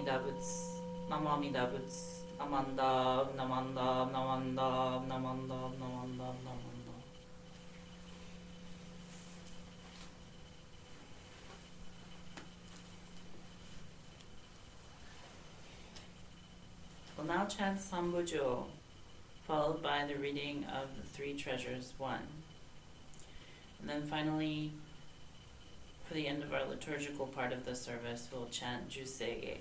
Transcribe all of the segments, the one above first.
Amida Butsu, Namamida Butsu, Namanda, Namanda, Namanda, Namanda, Namanda, Namanda. We'll now chant Sambujo, followed by the reading of the three treasures 1. And then finally, for the end of our liturgical part of the service, we'll chant Jusege.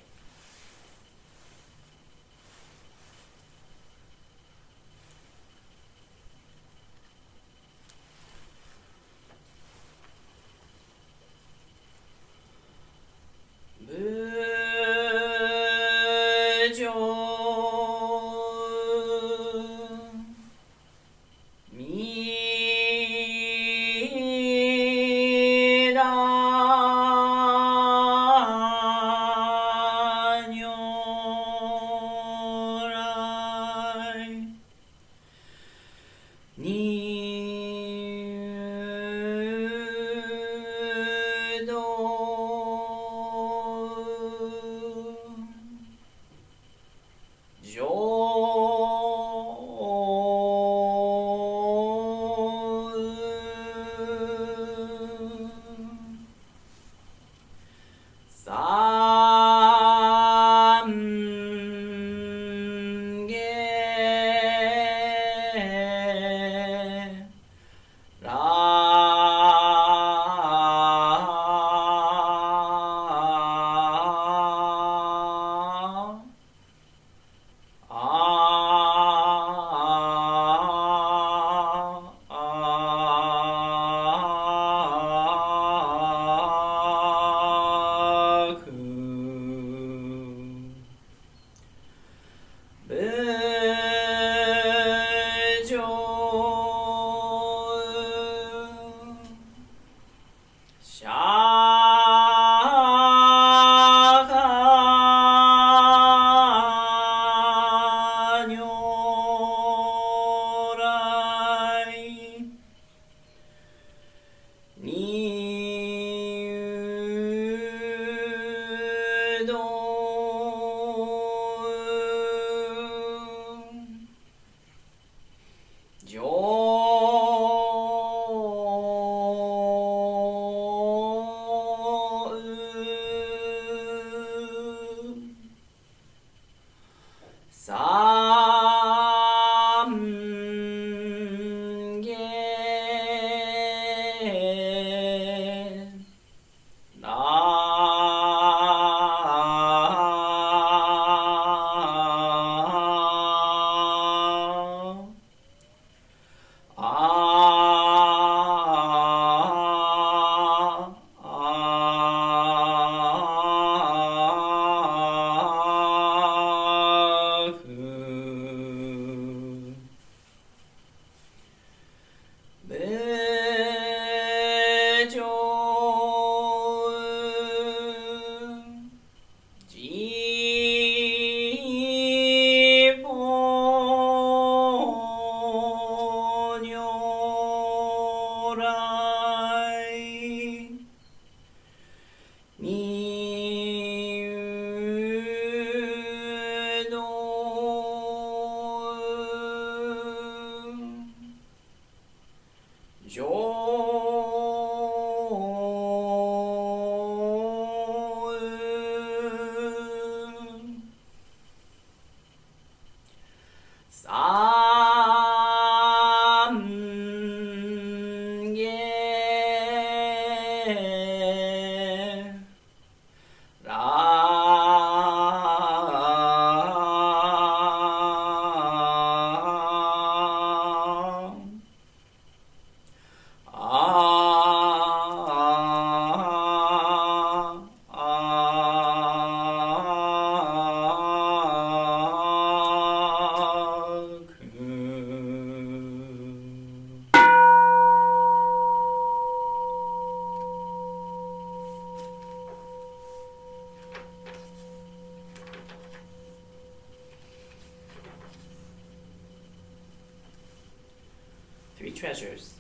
Treasures.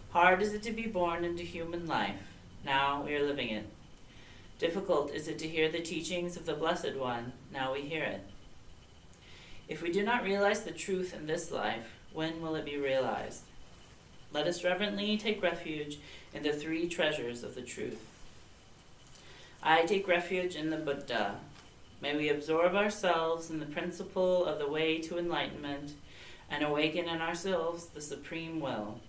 Hard is it to be born into human life. Now we are living it. Difficult is it to hear the teachings of the Blessed One, now we hear it. If we do not realize the truth in this life, when will it be realized? Let us reverently take refuge in the three treasures of the truth. I take refuge in the Buddha. May we absorb ourselves in the principle of the way to enlightenment and awaken in ourselves the supreme will.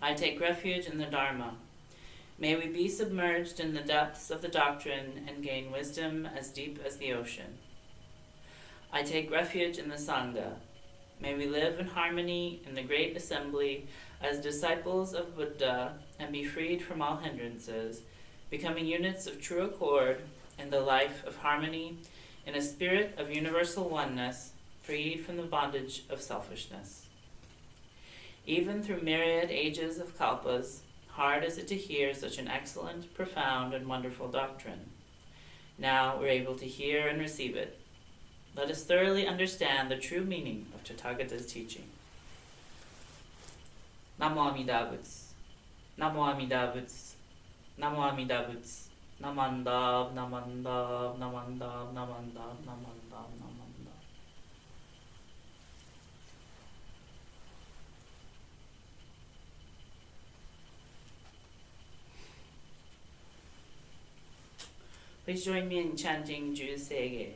I take refuge in the Dharma. May we be submerged in the depths of the doctrine and gain wisdom as deep as the ocean. I take refuge in the Sangha. May we live in harmony in the great assembly as disciples of Buddha and be freed from all hindrances, becoming units of true accord in the life of harmony, in a spirit of universal oneness, freed from the bondage of selfishness. Even through myriad ages of kalpas, hard is it to hear such an excellent, profound, and wonderful doctrine. Now we're able to hear and receive it. Let us thoroughly understand the true meaning of Tathagata's teaching. Namo Amida Butsu. Namo Amida Butsu. Namo Amida Butsu. Namandab, namandab, namandab, namandab, namandab, namandab. Please join me in chanting Ju Sege.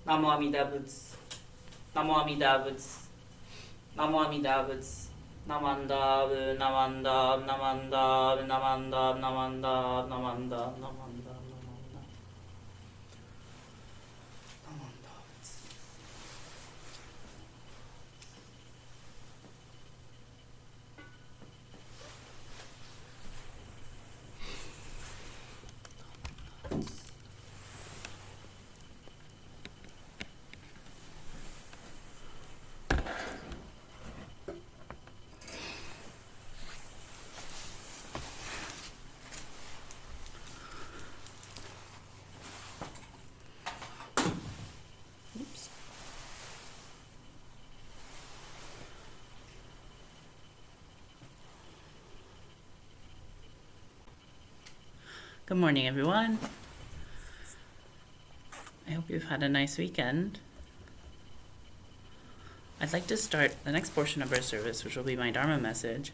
Namo Amida Butsu. Namo Amida Butsu. Namo Amida Butsu. Namanda, Namanda, Namanda, Namanda, Namanda, Namanda, Namanda. Good morning, everyone. I hope you've had a nice weekend. I'd like to start the next portion of our service, which will be my Dharma message.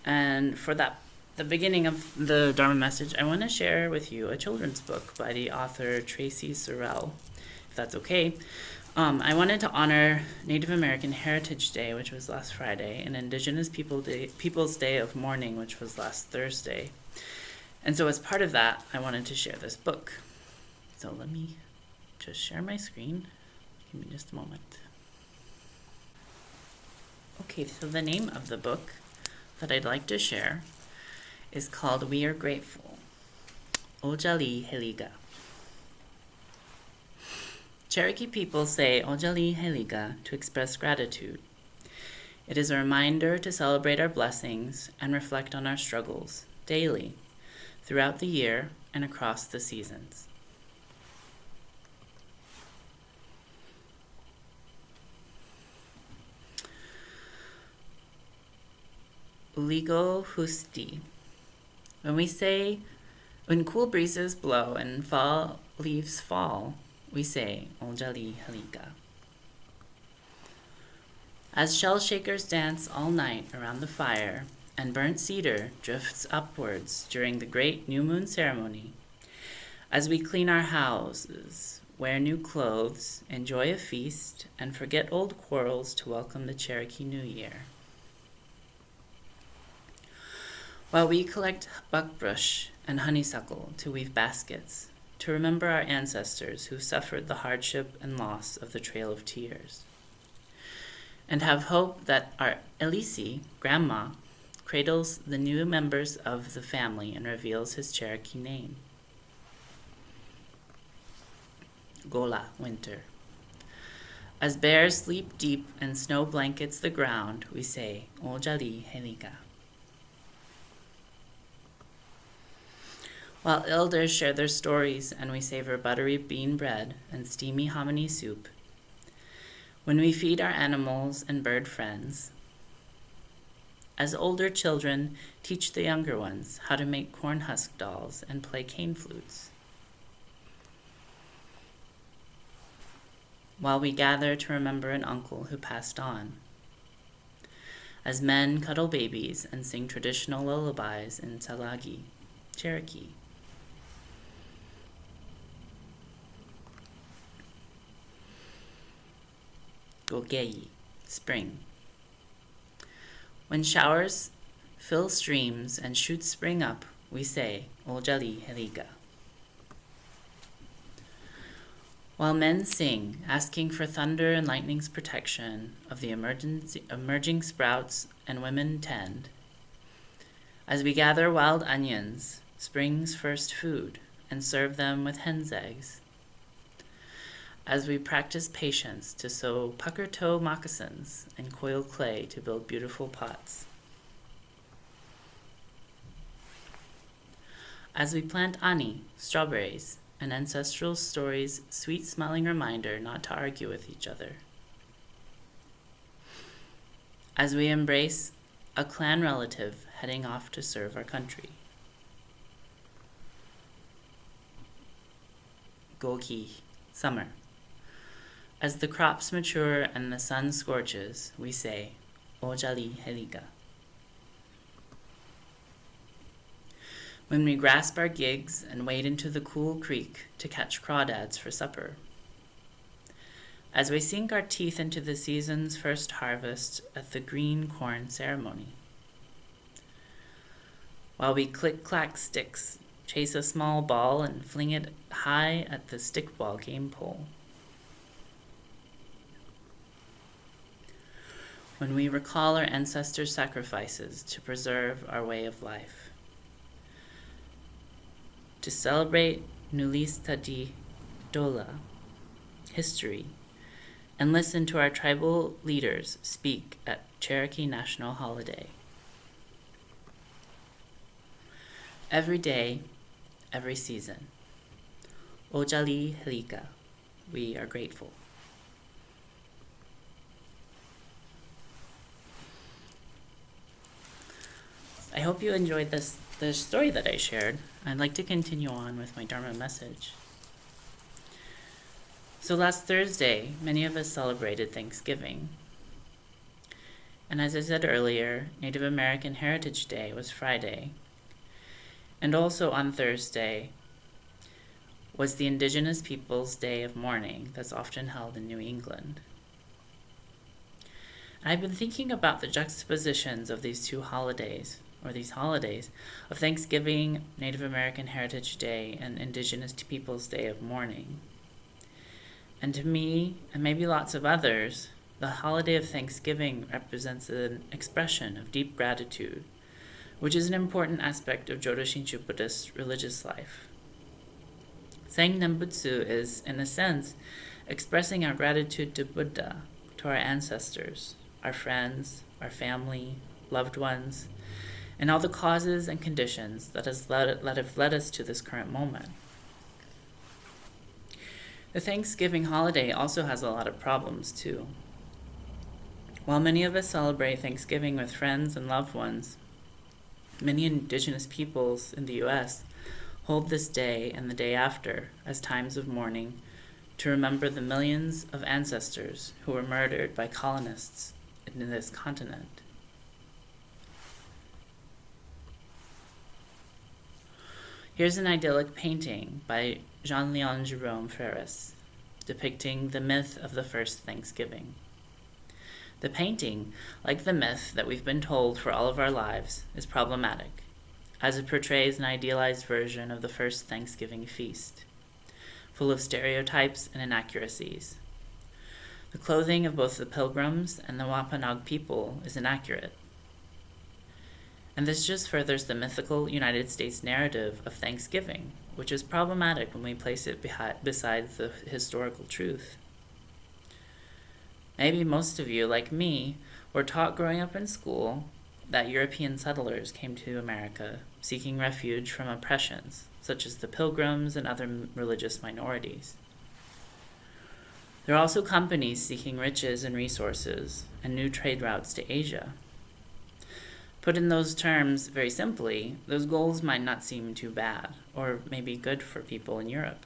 And for that, the beginning of the Dharma message, I want to share with you a children's book by the author Tracy Sorrell, if that's okay. I wanted to honor Native American Heritage Day, which was last Friday, and Indigenous Peoples Day of Mourning, which was last Thursday. And so as part of that, I wanted to share this book. So let me just share my screen. Give me just a moment. Okay, so the name of the book that I'd like to share is called We Are Grateful, Otsaliheliga. Cherokee people say Otsaliheliga to express gratitude. It is a reminder to celebrate our blessings and reflect on our struggles daily, throughout the year and across the seasons. Uligo Husti. When cool breezes blow and fall leaves fall, we say Otsaliheliga. As shell shakers dance all night around the fire, and burnt cedar drifts upwards during the great new moon ceremony, as we clean our houses, wear new clothes, enjoy a feast, and forget old quarrels to welcome the Cherokee New Year. While we collect buckbrush and honeysuckle to weave baskets, to remember our ancestors who suffered the hardship and loss of the Trail of Tears, and have hope that our Elisi, grandma, cradles the new members of the family and reveals his Cherokee name. Gola, winter. As bears sleep deep and snow blankets the ground, we say Otsaliheliga. While elders share their stories and we savor buttery bean bread and steamy hominy soup, when we feed our animals and bird friends, as older children teach the younger ones how to make corn husk dolls and play cane flutes, while we gather to remember an uncle who passed on, as men cuddle babies and sing traditional lullabies in Tsalagi, Cherokee. Gogei, spring. When showers fill streams and shoots spring up, we say Otsaliheliga. While men sing, asking for thunder and lightning's protection of the emerging sprouts, and women tend, as we gather wild onions, spring's first food, and serve them with hen's eggs, as we practice patience to sew pucker toe moccasins and coil clay to build beautiful pots, as we plant ani, strawberries, and ancestral stories' sweet-smelling reminder not to argue with each other, as we embrace a clan relative heading off to serve our country. Goki, summer. As the crops mature and the sun scorches, we say Otsaliheliga. When we grasp our gigs and wade into the cool creek to catch crawdads for supper, as we sink our teeth into the season's first harvest at the green corn ceremony. While we click-clack sticks, chase a small ball and fling it high at the stickball game pole. When we recall our ancestors' sacrifices to preserve our way of life. To celebrate Nulistadi Dola, history, and listen to our tribal leaders speak at Cherokee National Holiday. Every day, every season. Otsaliheliga, we are grateful. I hope you enjoyed the story that I shared. I'd like to continue on with my Dharma message. So last Thursday, many of us celebrated Thanksgiving. And as I said earlier, Native American Heritage Day was Friday. And also on Thursday was the Indigenous Peoples' Day of Mourning that's often held in New England. And I've been thinking about the juxtapositions of these two holidays, or these holidays, of Thanksgiving, Native American Heritage Day, and Indigenous Peoples' Day of Mourning. And to me, and maybe lots of others, the holiday of Thanksgiving represents an expression of deep gratitude, which is an important aspect of Jodo Shinshu Buddhist religious life. Saying Nembutsu is, in a sense, expressing our gratitude to Buddha, to our ancestors, our friends, our family, loved ones, and all the causes and conditions that have led us to this current moment. The Thanksgiving holiday also has a lot of problems, too. While many of us celebrate Thanksgiving with friends and loved ones, many indigenous peoples in the U.S. hold this day and the day after as times of mourning to remember the millions of ancestors who were murdered by colonists in this continent. Here's an idyllic painting by Jean-Léon Jerome Ferris, depicting the myth of the first Thanksgiving. The painting, like the myth that we've been told for all of our lives, is problematic, as it portrays an idealized version of the first Thanksgiving feast, full of stereotypes and inaccuracies. The clothing of both the Pilgrims and the Wampanoag people is inaccurate. And this just furthers the mythical United States narrative of Thanksgiving, which is problematic when we place it beside the historical truth. Maybe most of you, like me, were taught growing up in school that European settlers came to America seeking refuge from oppressions, such as the Pilgrims and other religious minorities. There are also companies seeking riches and resources and new trade routes to Asia. Put in those terms, very simply, those goals might not seem too bad, or maybe good for people in Europe.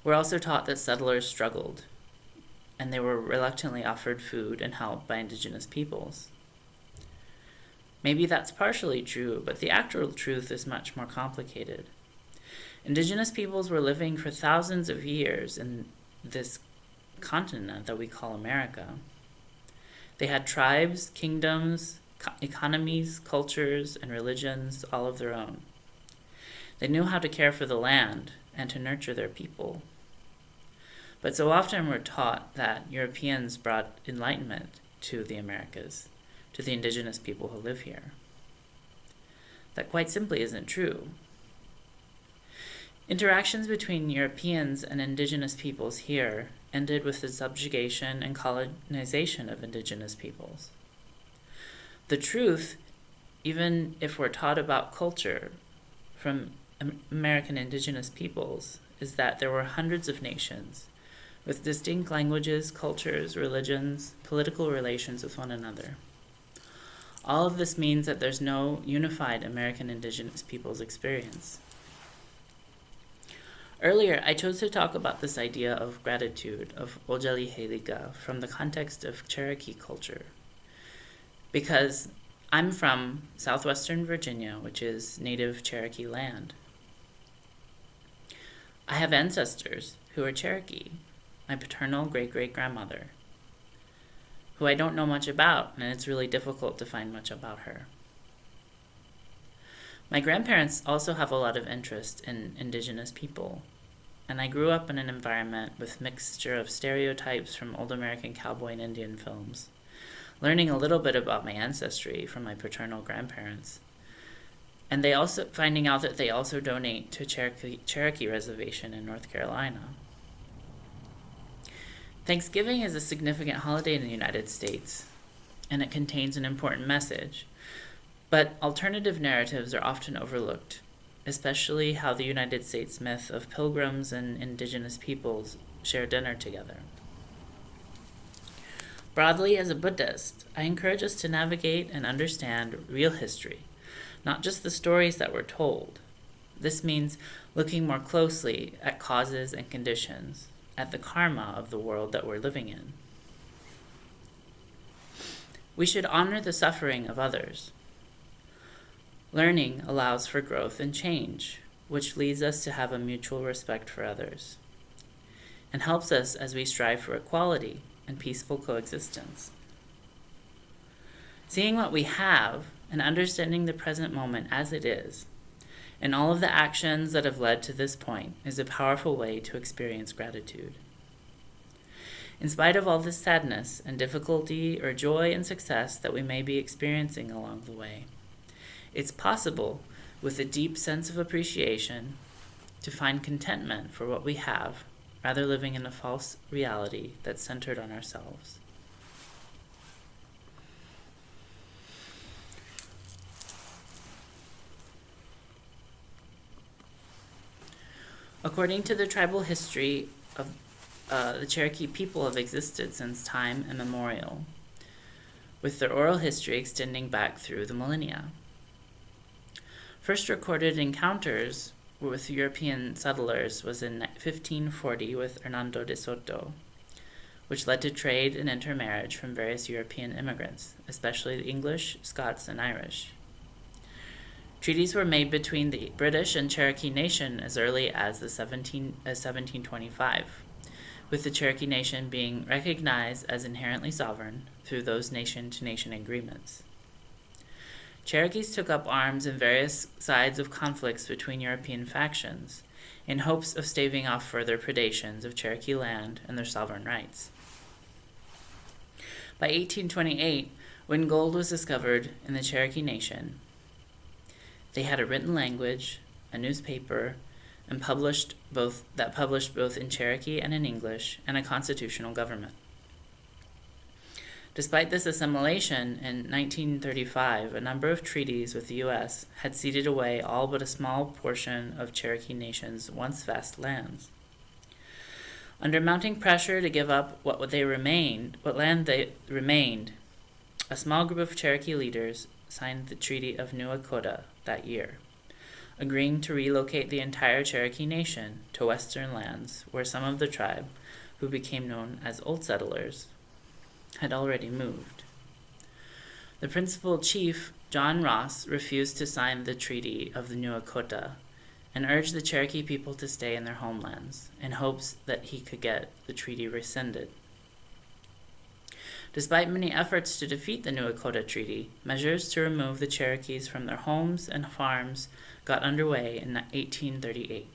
We're also taught that settlers struggled, and they were reluctantly offered food and help by indigenous peoples. Maybe that's partially true, but the actual truth is much more complicated. Indigenous peoples were living for thousands of years in this continent that we call America. They had tribes, kingdoms, economies, cultures, and religions all of their own. They knew how to care for the land and to nurture their people. But so often we're taught that Europeans brought enlightenment to the Americas, to the indigenous people who live here. That quite simply isn't true. Interactions between Europeans and indigenous peoples here ended with the subjugation and colonization of indigenous peoples. The truth, even if we're taught about culture from American indigenous peoples, is that there were hundreds of nations with distinct languages, cultures, religions, political relations with one another. All of this means that there's no unified American indigenous peoples experience. Earlier, I chose to talk about this idea of gratitude, of Otsaliheliga, from the context of Cherokee culture, because I'm from southwestern Virginia, which is native Cherokee land. I have ancestors who are Cherokee, my paternal great-great-grandmother, who I don't know much about, and it's really difficult to find much about her. My grandparents also have a lot of interest in indigenous people, and I grew up in an environment with mixture of stereotypes from old American cowboy and Indian films, learning a little bit about my ancestry from my paternal grandparents, and finding out that they also donate to Cherokee Reservation in North Carolina. Thanksgiving is a significant holiday in the United States, and it contains an important message, but alternative narratives are often overlooked, especially how the United States myth of pilgrims and indigenous peoples share dinner together. Broadly, as a Buddhist, I encourage us to navigate and understand real history, not just the stories that were told. This means looking more closely at causes and conditions, at the karma of the world that we're living in. We should honor the suffering of others. Learning allows for growth and change, which leads us to have a mutual respect for others, and helps us as we strive for equality and peaceful coexistence. Seeing what we have and understanding the present moment as it is, and all of the actions that have led to this point, is a powerful way to experience gratitude. In spite of all this sadness and difficulty or joy and success that we may be experiencing along the way, it's possible, with a deep sense of appreciation, to find contentment for what we have, rather living in a false reality that's centered on ourselves. According to the tribal history of the Cherokee people have existed since time immemorial, with their oral history extending back through the millennia. First recorded encounters with European settlers was in 1540 with Hernando de Soto, which led to trade and intermarriage from various European immigrants, especially the English, Scots, and Irish. Treaties were made between the British and Cherokee Nation as early as 1725, with the Cherokee Nation being recognized as inherently sovereign through those nation-to-nation agreements. Cherokees took up arms in various sides of conflicts between European factions in hopes of staving off further predations of Cherokee land and their sovereign rights. By 1828, when gold was discovered in the Cherokee Nation, they had a written language, a newspaper, and published both in Cherokee and in English, and a constitutional government. Despite this assimilation, in 1935, a number of treaties with the U.S. had ceded away all but a small portion of Cherokee Nation's once vast lands. Under mounting pressure to give up what land they remained, a small group of Cherokee leaders signed the Treaty of New Dakota that year, agreeing to relocate the entire Cherokee Nation to western lands where some of the tribe, who became known as Old Settlers, had already moved. The principal chief, John Ross, refused to sign the Treaty of the New Dakota and urged the Cherokee people to stay in their homelands in hopes that he could get the treaty rescinded. Despite many efforts to defeat the New Dakota Treaty, measures to remove the Cherokees from their homes and farms got underway in 1838.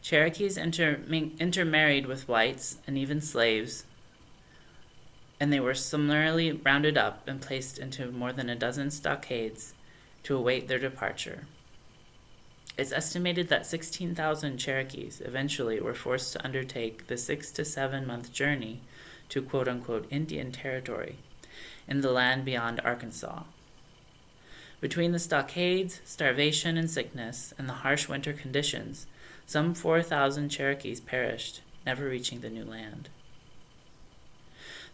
Cherokees intermarried with whites and even slaves, and they were summarily rounded up and placed into more than a dozen stockades to await their departure. It's estimated that 16,000 Cherokees eventually were forced to undertake the 6 to 7 month journey to quote-unquote Indian territory in the land beyond Arkansas. Between the stockades, starvation and sickness, and the harsh winter conditions, some 4,000 Cherokees perished, never reaching the new land.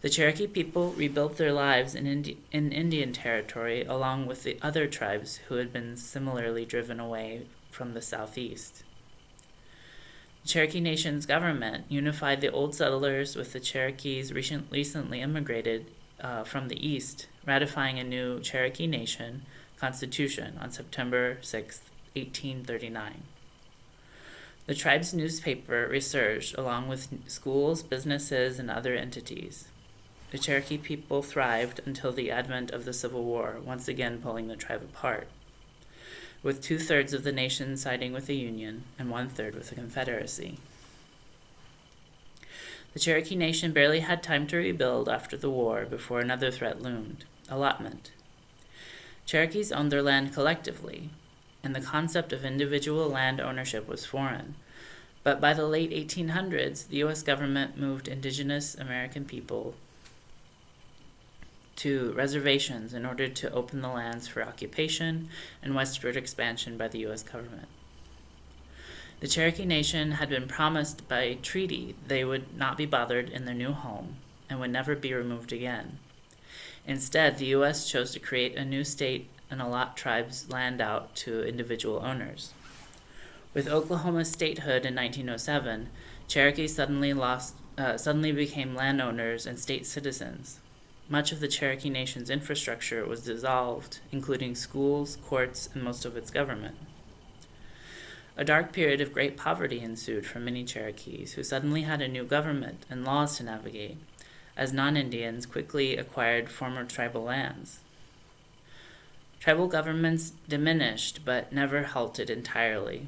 The Cherokee people rebuilt their lives in Indian territory along with the other tribes who had been similarly driven away from the southeast. The Cherokee Nation's government unified the old settlers with the Cherokees recently immigrated from the east, ratifying a new Cherokee Nation Constitution on September 6, 1839. The tribe's newspaper resurged along with schools, businesses, and other entities. The Cherokee people thrived until the advent of the Civil War, once again pulling the tribe apart, with 2/3 of the nation siding with the Union and 1/3 with the Confederacy. The Cherokee Nation barely had time to rebuild after the war before another threat loomed: allotment. Cherokees owned their land collectively, and the concept of individual land ownership was foreign. But by the late 1800s, the U.S. government moved indigenous American people to reservations in order to open the lands for occupation and westward expansion by the U.S. government. The Cherokee Nation had been promised by treaty they would not be bothered in their new home and would never be removed again. Instead, the U.S. chose to create a new state and allot tribes' land out to individual owners. With Oklahoma's statehood in 1907, Cherokees suddenly became landowners and state citizens. Much of the Cherokee Nation's infrastructure was dissolved, including schools, courts, and most of its government. A dark period of great poverty ensued for many Cherokees, who suddenly had a new government and laws to navigate, as non-Indians quickly acquired former tribal lands. Tribal governments diminished, but never halted entirely.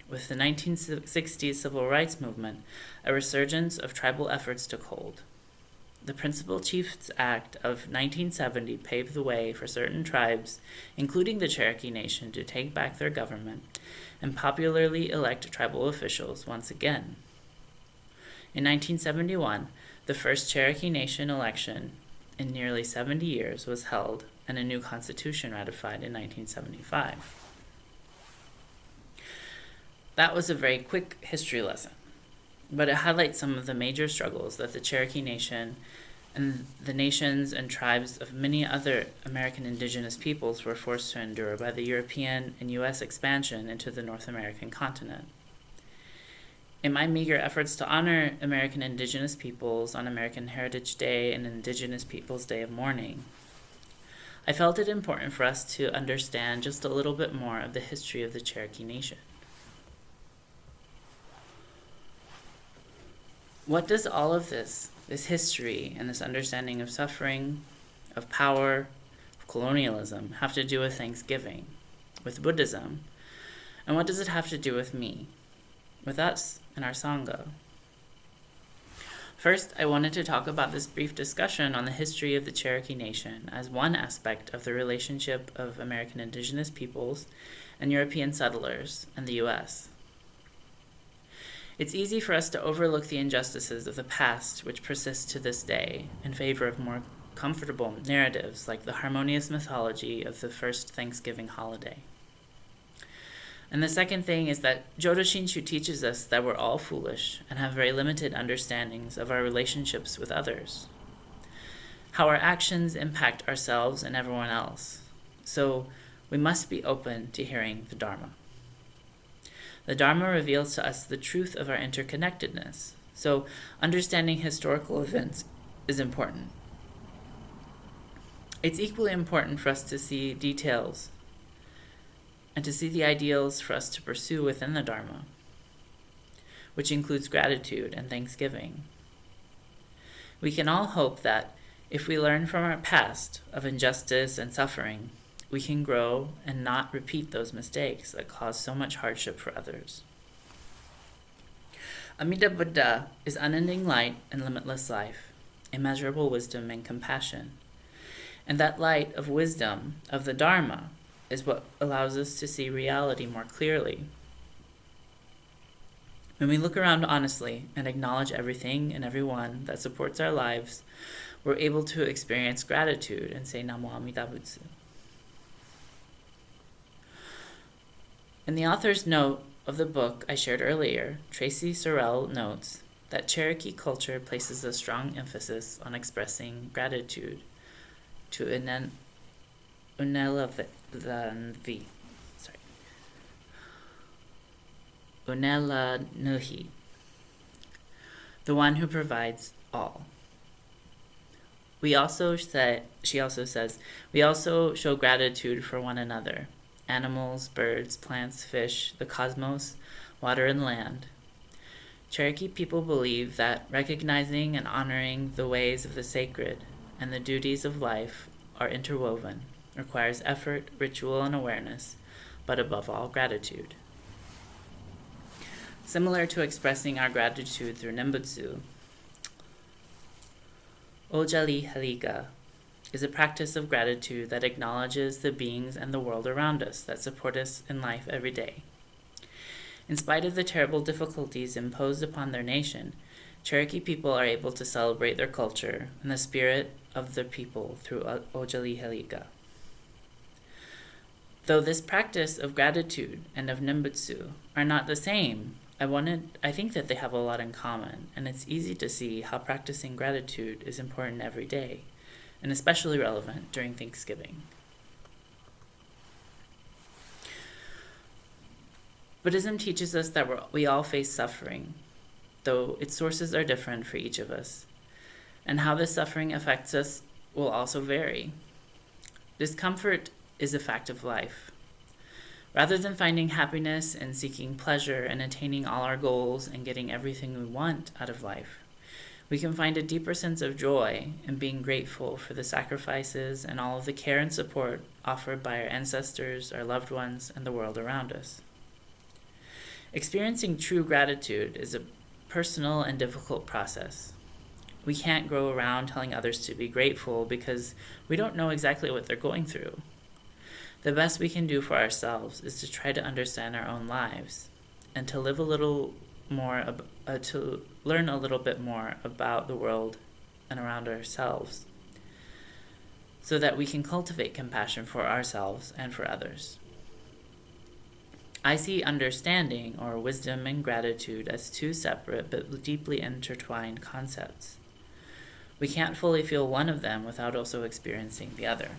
With the 1960s civil rights movement, a resurgence of tribal efforts took hold. The Principal Chiefs Act of 1970 paved the way for certain tribes, including the Cherokee Nation, to take back their government and popularly elect tribal officials once again. In 1971, the first Cherokee Nation election in nearly 70 years was held, and a new constitution ratified in 1975. That was a very quick history lesson, but it highlights some of the major struggles that the Cherokee Nation and the nations and tribes of many other American indigenous peoples were forced to endure by the European and U.S. expansion into the North American continent. In my meager efforts to honor American indigenous peoples on American Heritage Day and Indigenous Peoples Day of Mourning, I felt it important for us to understand just a little bit more of the history of the Cherokee Nation. What does all of this history and this understanding of suffering, of power, of colonialism, have to do with Thanksgiving, with Buddhism? And what does it have to do with me, with us and our Sangha? First, I wanted to talk about this brief discussion on the history of the Cherokee Nation as one aspect of the relationship of American indigenous peoples and European settlers and the U.S. It's easy for us to overlook the injustices of the past which persist to this day in favor of more comfortable narratives like the harmonious mythology of the first Thanksgiving holiday. And the second thing is that Jodo Shinshu teaches us that we're all foolish and have very limited understandings of our relationships with others, how our actions impact ourselves and everyone else. So we must be open to hearing the Dharma. The Dharma reveals to us the truth of our interconnectedness, so understanding historical events is important. It's equally important for us to see details and to see the ideals for us to pursue within the Dharma, which includes gratitude and thanksgiving. We can all hope that if we learn from our past of injustice and suffering, we can grow and not repeat those mistakes that cause so much hardship for others. Amida Buddha is unending light and limitless life, immeasurable wisdom and compassion. And that light of wisdom, of the Dharma, is what allows us to see reality more clearly. When we look around honestly and acknowledge everything and everyone that supports our lives, we're able to experience gratitude and say Namo Amida Butsu. In the author's note of the book I shared earlier, Tracy Sorrell notes that Cherokee culture places a strong emphasis on expressing gratitude to Unelavi, the one who provides all. She also says, we also show gratitude for one another. Animals, birds, plants, fish, the cosmos, water, and land. Cherokee people believe that recognizing and honoring the ways of the sacred and the duties of life are interwoven, requires effort, ritual, and awareness, but above all, gratitude. Similar to expressing our gratitude through Nembutsu, Otsaliheliga is a practice of gratitude that acknowledges the beings and the world around us that support us in life every day. In spite of the terrible difficulties imposed upon their nation, Cherokee people are able to celebrate their culture and the spirit of the people through Otsaliheliga. Though this practice of gratitude and of Nembutsu are not the same, I think that they have a lot in common, and it's easy to see how practicing gratitude is important every day, and especially relevant during Thanksgiving. Buddhism teaches us that we all face suffering, though its sources are different for each of us, and how this suffering affects us will also vary. Discomfort is a fact of life. Rather than finding happiness and seeking pleasure and attaining all our goals and getting everything we want out of life, we can find a deeper sense of joy in being grateful for the sacrifices and all of the care and support offered by our ancestors, our loved ones, and the world around us. Experiencing true gratitude is a personal and difficult process. We can't go around telling others to be grateful because we don't know exactly what they're going through. The best we can do for ourselves is to try to understand our own lives and to live a little more, to learn a little bit more about the world and around ourselves, so that we can cultivate compassion for ourselves and for others. I see understanding, or wisdom, and gratitude as two separate but deeply intertwined concepts. We can't fully feel one of them without also experiencing the other.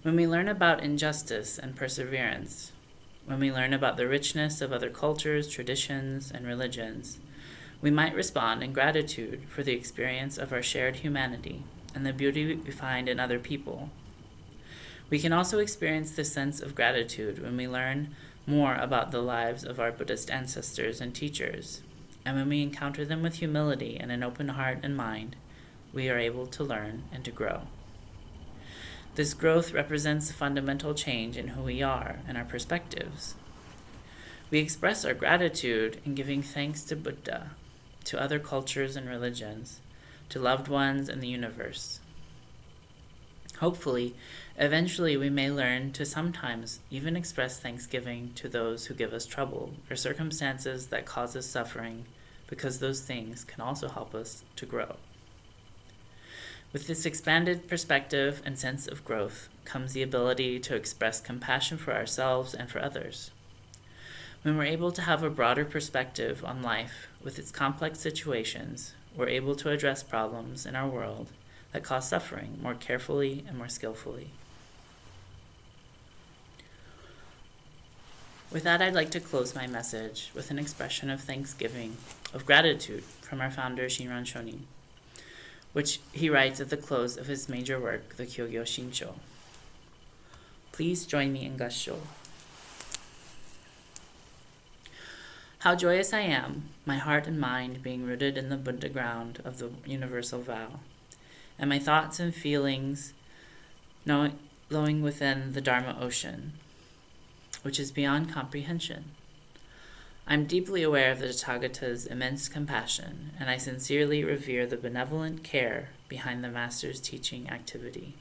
When we learn about injustice and perseverance, when we learn about the richness of other cultures, traditions, and religions, we might respond in gratitude for the experience of our shared humanity and the beauty we find in other people. We can also experience this sense of gratitude when we learn more about the lives of our Buddhist ancestors and teachers, and when we encounter them with humility and an open heart and mind, we are able to learn and to grow. This growth represents a fundamental change in who we are and our perspectives. We express our gratitude in giving thanks to Buddha, to other cultures and religions, to loved ones and the universe. Hopefully, eventually we may learn to sometimes even express thanksgiving to those who give us trouble or circumstances that cause us suffering, because those things can also help us to grow. With this expanded perspective and sense of growth comes the ability to express compassion for ourselves and for others. When we're able to have a broader perspective on life with its complex situations, we're able to address problems in our world that cause suffering more carefully and more skillfully. With that, I'd like to close my message with an expression of thanksgiving, of gratitude from our founder, Shinran Shonin, which he writes at the close of his major work, the Kyogyo Shincho. Please join me in Gassho. How joyous I am, my heart and mind being rooted in the Buddha ground of the universal vow, and my thoughts and feelings flowing within the Dharma ocean, which is beyond comprehension. I'm deeply aware of the Tathagata's immense compassion, and I sincerely revere the benevolent care behind the Master's teaching activity.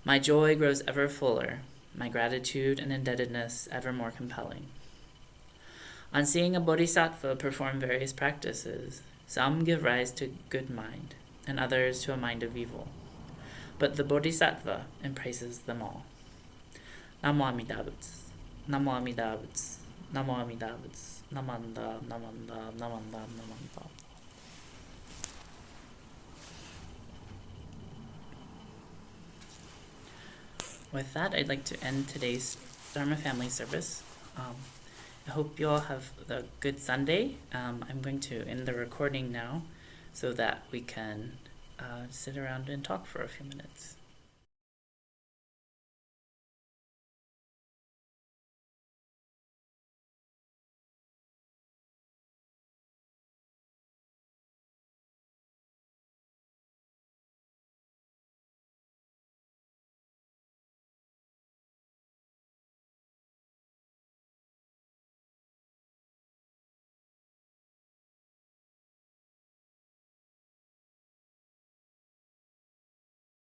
My joy grows ever fuller, my gratitude and indebtedness ever more compelling. On seeing a bodhisattva perform various practices, some give rise to good mind, and others to a mind of evil. But the bodhisattva embraces them all. Namo Amida Butsu. Namo Amida Butsu. Namo Amida Butsu. Namanda, Namanda, Namanda, Namanda. With that, I'd like to end today's Dharma family service. I hope you all have a good Sunday. I'm going to end the recording now so that we can sit around and talk for a few minutes.